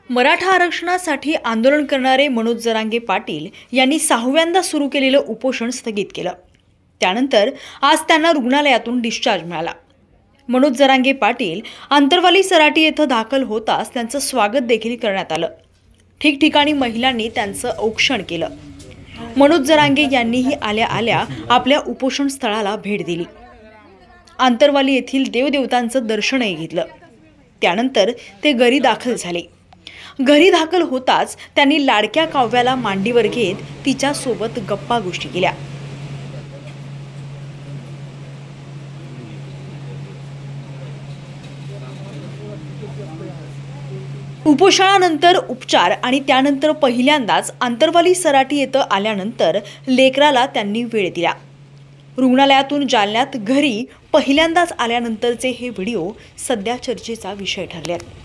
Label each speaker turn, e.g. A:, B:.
A: मराठा आरक्षणासाठी आंदोलन करणारे मनोज जरांगे पाटील यांनी 6व्यांदा सुरू केलेलं उपोषण स्थगित केलं। त्यानंतर आज त्यांना रुग्णालयातून डिस्चार्ज मिळाला। मनोज जरांगे पाटील अंतरवाली सराटी येथे दाखल होताच त्यांचं स्वागत देखील करण्यात आलं। ठिकठिकाणी महिलांनी त्यांचं औक्षण केलं। मनोज जरांगे यांनीही आल्या आल्या आपल्या उपोषण स्थळाला भेट दिली। अंतरवाली येथील देवदेवतांचं दर्शनही घेतलं। त्यानंतर ते घरी दाखल झाले। घरी दाखल होताच त्यांनी लाडक्या काव्याला मांडीवर घेत तिच्या सोबत गप्पा गोष्टी केल्या। उपोषणानंतर उपचार आणि त्यानंतर पहिल्यांदाच अंतरवाली सराटी येथे आल्यानंतर लेकराला त्यांनी वेळ दिला। रुग्णालयातून जालन्यात घरी पहिल्यांदाच आल्यानंतरचे हे व्हिडिओ सध्या चर्चेचा विषय ठरले आहेत।